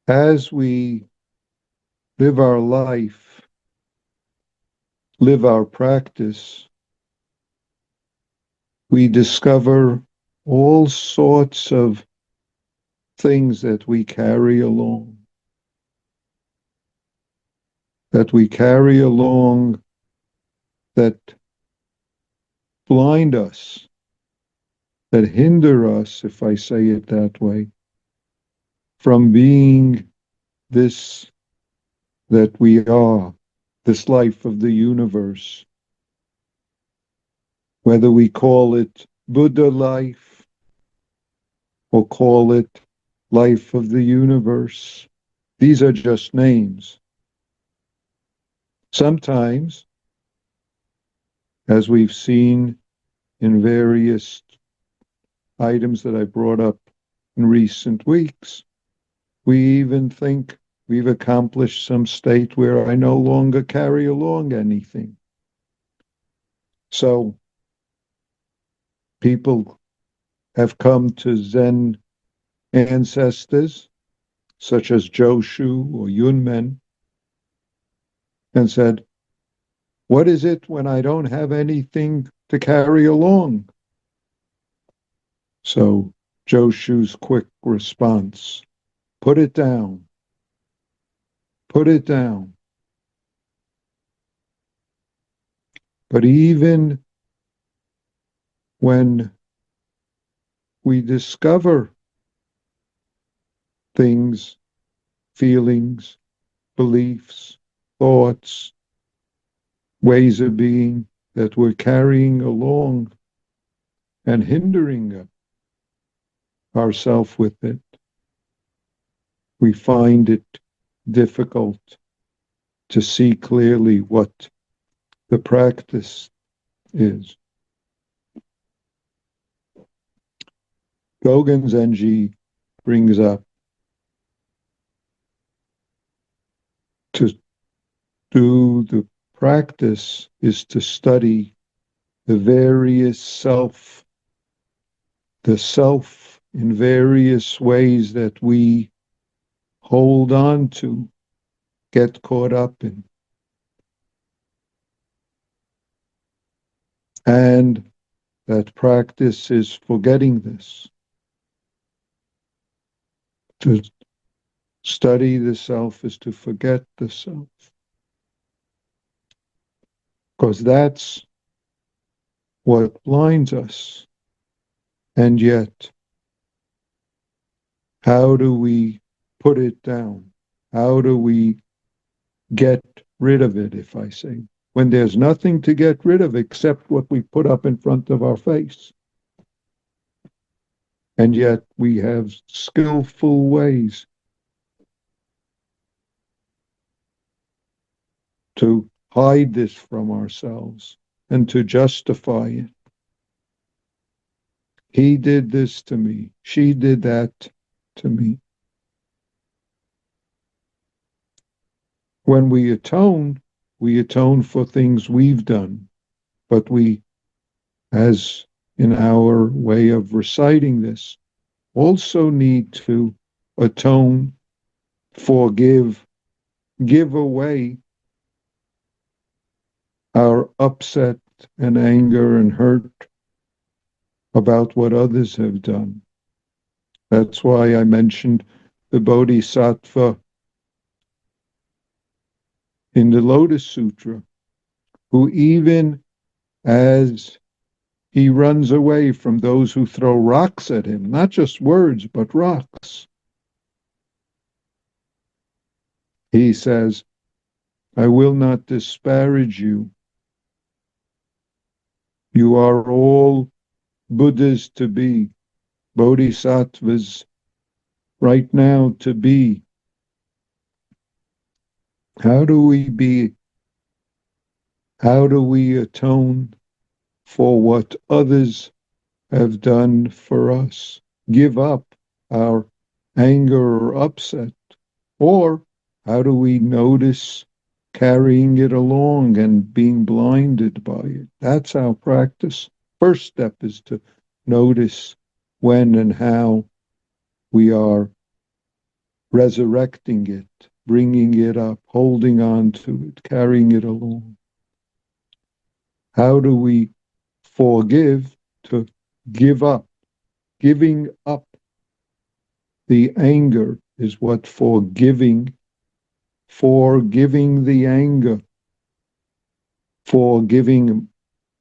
As we live our life, live our practice, we discover all sorts of things that we carry along, that blind us, that hinder us, if I say it that way, from being this that we are, this life of the universe. Whether we call it Buddha life or call it life of the universe, these are just names. Sometimes, as we've seen in various items that I brought up in recent weeks, we even think we've accomplished some state where I no longer carry along anything. So people have come to Zen ancestors, such as Joshu or Yunmen, and said, what is it when I don't have anything to carry along? So Joshu's quick response, put it down. Put it down. But even when we discover things, feelings, beliefs, thoughts, ways of being that we're carrying along and hindering ourselves with it, we find it difficult to see clearly what the practice is. Dogen Zenji brings up to do the practice is to study the self in various ways that we hold on to, get caught up in. And that practice is forgetting this. To study the self is to forget the self. Because that's what blinds us. And yet, how do we put it down? How do we get rid of it, if I say, when there's nothing to get rid of except what we put up in front of our face? And yet we have skillful ways to hide this from ourselves and to justify it. He did this to me. She did that to me. When we atone for things we've done. But we, as in our way of reciting this, also need to atone, forgive, give away our upset and anger and hurt about what others have done. That's why I mentioned the Bodhisattva in the Lotus Sutra, who even as he runs away from those who throw rocks at him, not just words, but rocks, he says, I will not disparage you. You are all Buddhas to be, Bodhisattvas right now to be. How do we atone for what others have done for us? Give up our anger or upset? Or how do we notice carrying it along and being blinded by it? That's our practice. First step is to notice when and how we are resurrecting it, bringing it up, holding on to it, carrying it along. How do we forgive? To give up. Giving up the anger is what forgiving the anger, forgiving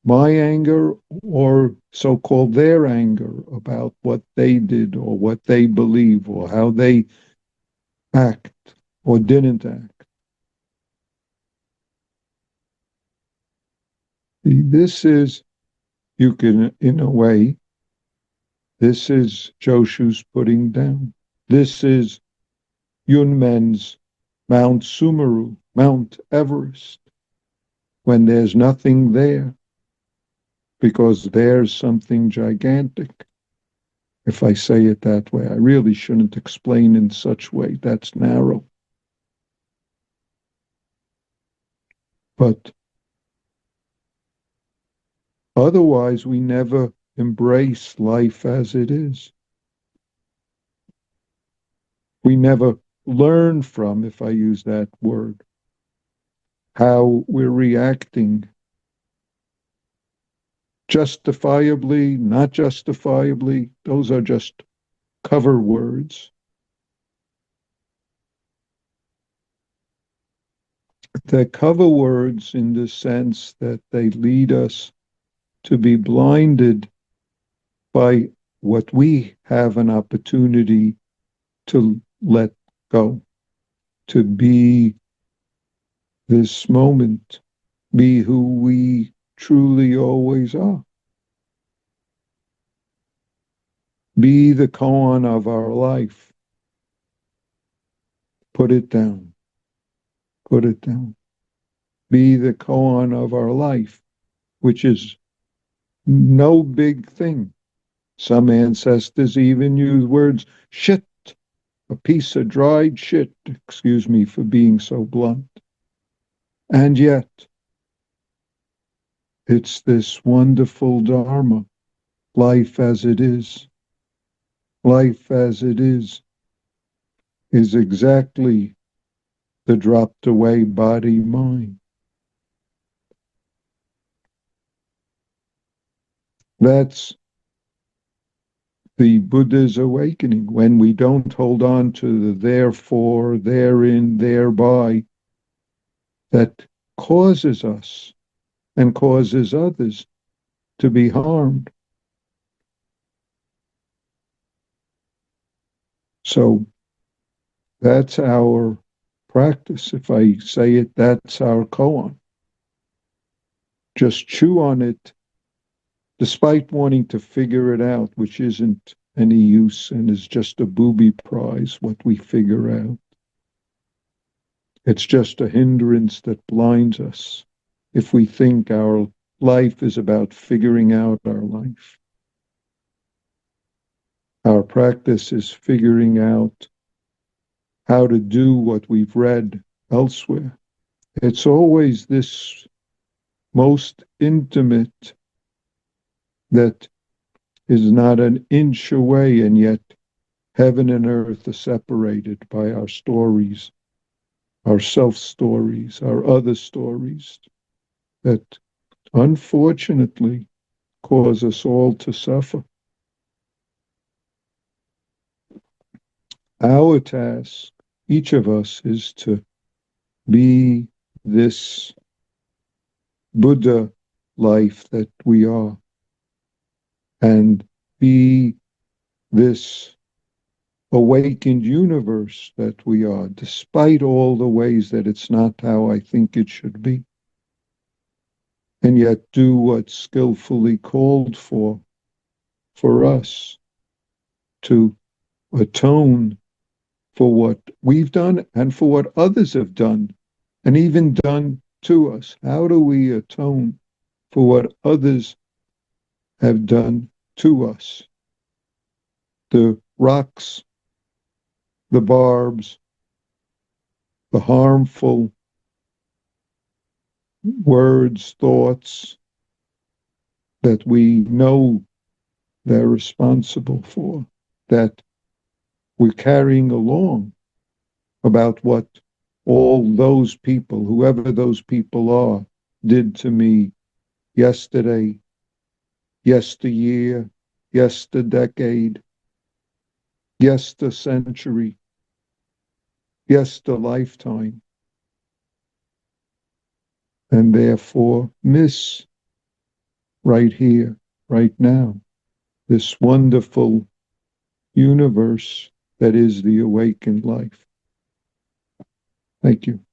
my anger or so-called their anger about what they did or what they believe or how they act or didn't act. This is, you can, in a way, this is Joshu's putting down. This is Yunmen's Mount Sumeru, Mount Everest, when there's nothing there, because there's something gigantic. If I say it that way, I really shouldn't explain in such way. That's narrow. But otherwise, we never embrace life as it is. We never learn from, if I use that word, how we're reacting justifiably, not justifiably. Those are just cover words. They're cover words in the sense that they lead us to be blinded by what we have an opportunity to let go, to be this moment, be who we truly always are. Be the koan of our life. Put it down. Put it down. Be the koan of our life, which is no big thing. Some ancestors even use words, shit, a piece of dried shit, excuse me for being so blunt. And yet, it's this wonderful Dharma, life as it is. Life as it is exactly the dropped away body-mind. That's the Buddha's awakening, when we don't hold on to the therefore, therein, thereby, that causes us and causes others to be harmed. So that's our practice. If I say it, that's our koan. Just chew on it, despite wanting to figure it out, which isn't any use and is just a booby prize, what we figure out. It's just a hindrance that blinds us if we think our life is about figuring out our life. Our practice is figuring out how to do what we've read elsewhere. It's always this most intimate that is not an inch away, and yet heaven and earth are separated by our stories, our self-stories, our other stories that unfortunately cause us all to suffer. Our task, each of us, is to be this Buddha life that we are, and be this awakened universe that we are, despite all the ways that it's not how I think it should be. And yet do what's skillfully called for us to atone for what we've done and for what others have done and even done to us. How do we atone for what others have done to us? The rocks, the barbs, the harmful words, thoughts that we know they're responsible for, that we're carrying along about what all those people, whoever those people are, did to me yesterday, yesteryear, yesterdecade, yestercentury, yesterlifetime, and therefore miss right here, right now, this wonderful universe that is the awakened life. Thank you.